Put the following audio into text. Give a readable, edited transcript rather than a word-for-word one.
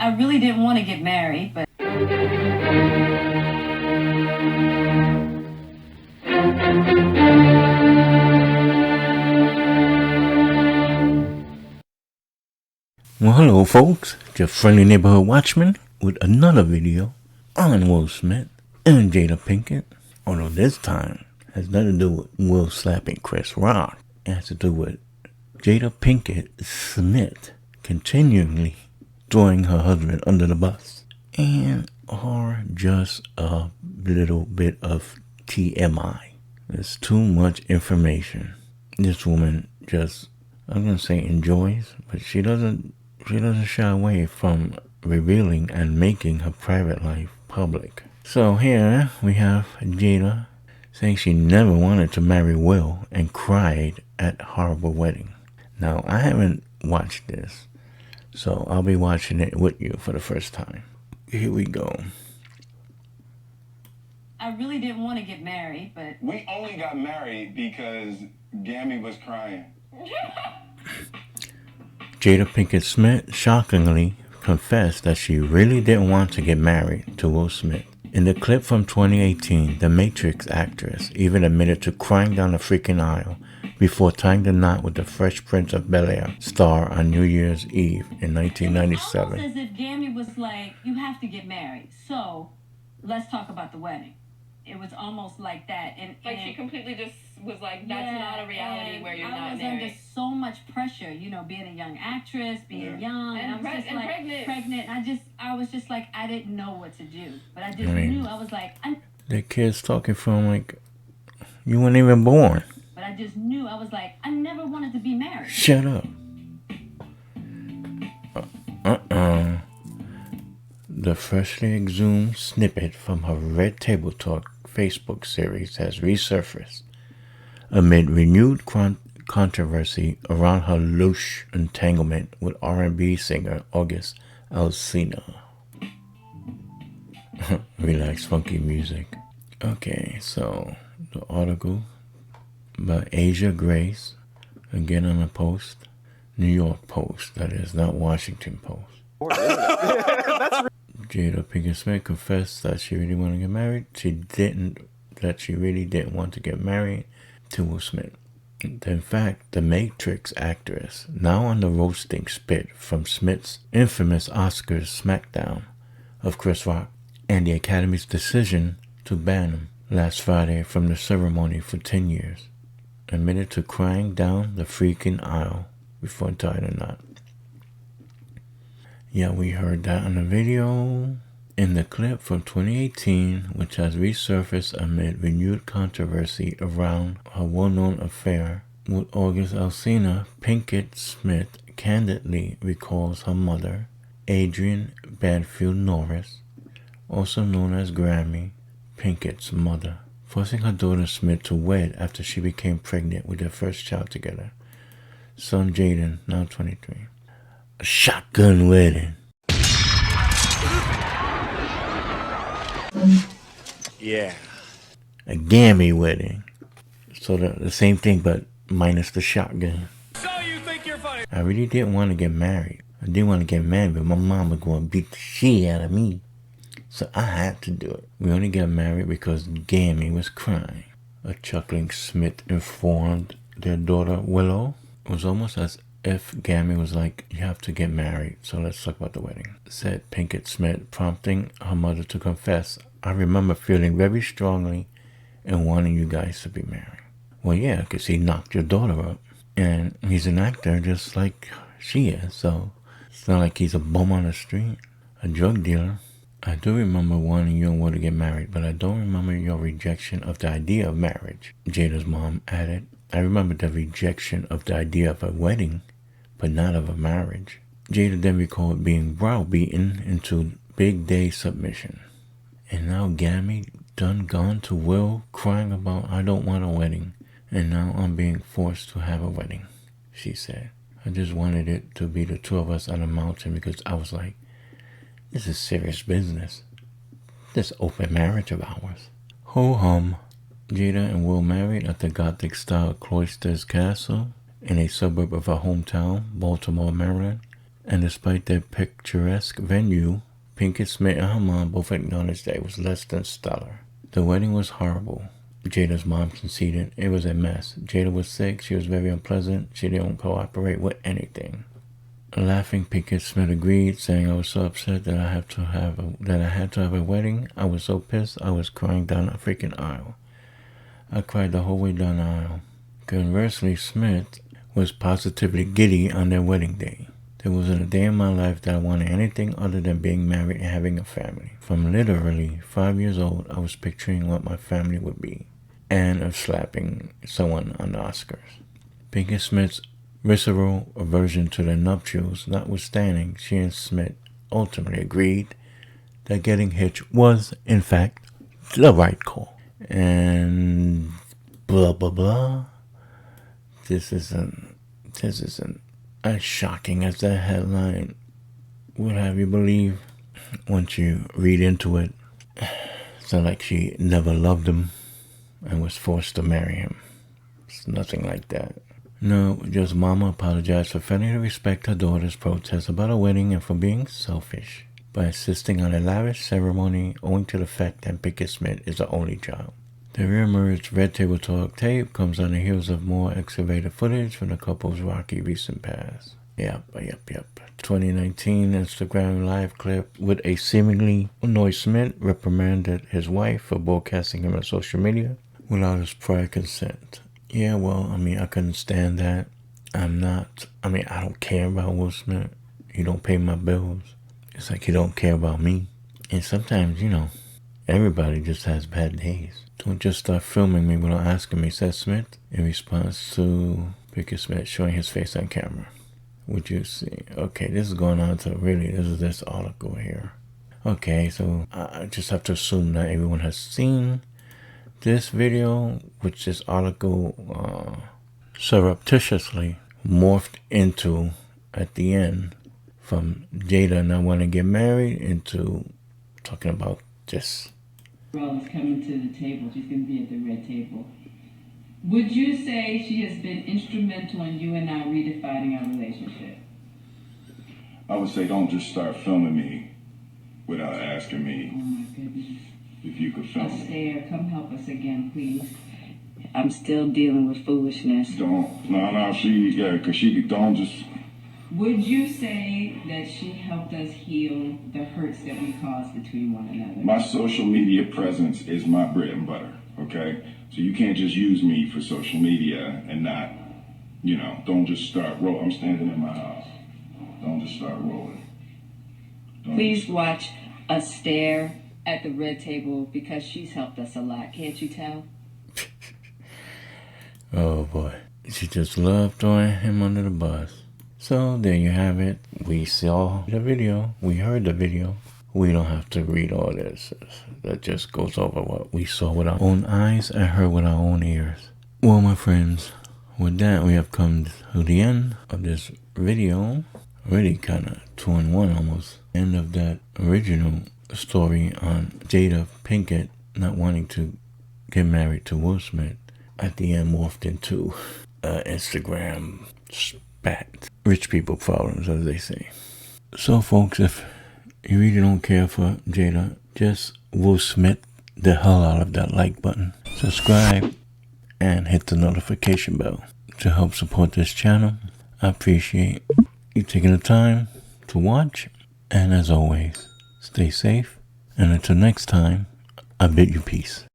I really didn't want to get married, but well, hello folks, it's your friendly neighborhood watchman with another video on Will Smith and Jada Pinkett. Although this time has nothing to do with Will slapping Chris Rock. It has to do with Jada Pinkett Smith continually throwing her husband under the bus. And or just a little bit of TMI. There's too much information. This woman just, I'm going to say enjoys, but she doesn't shy away from revealing and making her private life public. So here we have Jada saying she never wanted to marry Will and cried at horrible wedding. Now, I haven't watched this, so I'll be watching it with you for the first time. Here we go. I really didn't want to get married, but we only got married because Gammy was crying. Jada Pinkett Smith shockingly confessed that she really didn't want to get married to Will Smith. In the clip from 2018, the Matrix actress even admitted to crying down the freaking aisle before tying the knot with the Fresh Prince of Bel-Air star on New Year's Eve in 1997. It's almost as if Gammy was like, you have to get married, so let's talk about the wedding. It was almost like that. And she completely just was like, that's not a reality where you're not married. I was under so much pressure, you know, being a young actress, being young, and I was just like pregnant. I was just like, I didn't know what to do, but I just knew. I was like, the kid's talking from like, you weren't even born. But I just knew. I was like, I never wanted to be married. Shut up. The freshly exhumed snippet from her Red Table Talk Facebook series has resurfaced amid renewed controversy around her louche entanglement with R&B singer August Alsina. Relax, funky music. Okay, so the article by Asia Grace, again on the Post, New York Post, that is, not Washington Post. Jada Pinkett Smith confessed that she really wanted to get married. She really didn't want to get married to Will Smith. In fact, the Matrix actress, now on the roasting spit from Smith's infamous Oscars smackdown of Chris Rock and the Academy's decision to ban him last Friday from the ceremony for 10 years, admitted to crying down the freaking aisle before tying a knot. Yeah, we heard that on the video. In the clip from 2018, which has resurfaced amid renewed controversy around her well-known affair with August Alsina, Pinkett Smith candidly recalls her mother, Adrienne Banfield Norris, also known as Grammy, Pinkett's mother, forcing her daughter Smith to wed after she became pregnant with their first child together, son Jaden, now 23. A shotgun wedding. Yeah. A gammy wedding. So the same thing, but minus the shotgun. So you think you're funny? I really didn't want to get married. I didn't want to get married, but my mom was going to beat the shit out of me. So I had to do it. We only got married because Gammy was crying. A chuckling Smith informed their daughter Willow. It was almost as if Gammy was like, you have to get married, so let's talk about the wedding, said Pinkett Smith, prompting her mother to confess, I remember feeling very strongly and wanting you guys to be married. Well, yeah, because he knocked your daughter up. And he's an actor just like she is, so it's not like he's a bum on the street, a drug dealer. I do remember wanting you and Will to get married, but I don't remember your rejection of the idea of marriage, Jada's mom added. I remember the rejection of the idea of a wedding, but not of a marriage. Jada then recalled being browbeaten into big day submission. And now Gammy done gone to Will crying about I don't want a wedding, and now I'm being forced to have a wedding, she said. I just wanted it to be the two of us on a mountain because I was like, this is serious business. This open marriage of ours. Ho hum. Jada and Will married at the Gothic-style Cloisters Castle in a suburb of her hometown, Baltimore, Maryland, And despite their picturesque venue, Pinkett Smith and her mom both acknowledged that it was less than stellar. The wedding was horrible. Jada's mom conceded it was a mess. Jada was sick. She was very unpleasant. She didn't cooperate with anything. Laughing, Pinkett Smith agreed, saying, "I was so upset that I had to have a wedding. I was so pissed. I was crying down a freaking aisle. I cried the whole way down the aisle." Conversely, Smith was positively giddy on their wedding day. There wasn't a day in my life that I wanted anything other than being married and having a family. From literally 5 years old, I was picturing what my family would be, and of slapping someone on the Oscars. Pinkett Smith's visceral aversion to their nuptials notwithstanding, she and Smith ultimately agreed that getting hitched was, in fact, the right call. And blah, blah, blah. This isn't as shocking as that headline would have you believe. Once you read into it, it's not like she never loved him and was forced to marry him. It's nothing like that. No, just Mama apologized for failing to respect her daughter's protest about a wedding and for being selfish by insisting on a lavish ceremony owing to the fact that Pinkett Smith is the only child. The reemerged Red Table Talk tape comes on the heels of more excavated footage from the couple's rocky recent past. Yep. 2019 Instagram live clip with a seemingly annoyed Smith reprimanded his wife for broadcasting him on social media without his prior consent. Yeah, well, I couldn't stand that. I don't care about Will Smith. He don't pay my bills. It's like he don't care about me. And sometimes, everybody just has bad days. Don't just start filming me without asking me, said Smith in response to Pinkett Smith showing his face on camera. Would you see? Okay, this is going on to this is this article here. Okay, so I just have to assume that everyone has seen this video, which this article surreptitiously morphed into at the end from Jada not wanting to get married into talking about this. Is coming to the table. She's going to be at the red table. Would you say she has been instrumental in you and I redefining our relationship? I would say don't just start filming me without asking me. Oh my goodness. If you could film me. Astaire, come help us again, please. I'm still dealing with foolishness. Because she don't just... Would you say that she helped us heal the hurts that we caused between one another? My social media presence is my bread and butter, okay? So you can't just use me for social media and not, don't just start rolling. I'm standing in my house. Don't just start rolling. Please watch Astaire at the red table because she's helped us a lot. Can't you tell? Oh boy. She just loved throwing him under the bus. So there you have it. We saw the video. We heard the video. We don't have to read all this. That just goes over what we saw with our own eyes and heard with our own ears. Well, my friends, with that, we have come to the end of this video. Really kind of 2-in-1 almost. End of that original story on Jada Pinkett not wanting to get married to Will Smith. At the end morphed into Instagram spat. Rich people problems, as they say. So, folks, if you really don't care for Jada, just Will Smith the hell out of that like button. Subscribe and hit the notification bell to help support this channel. I appreciate you taking the time to watch. And as always, stay safe. And until next time, I bid you peace.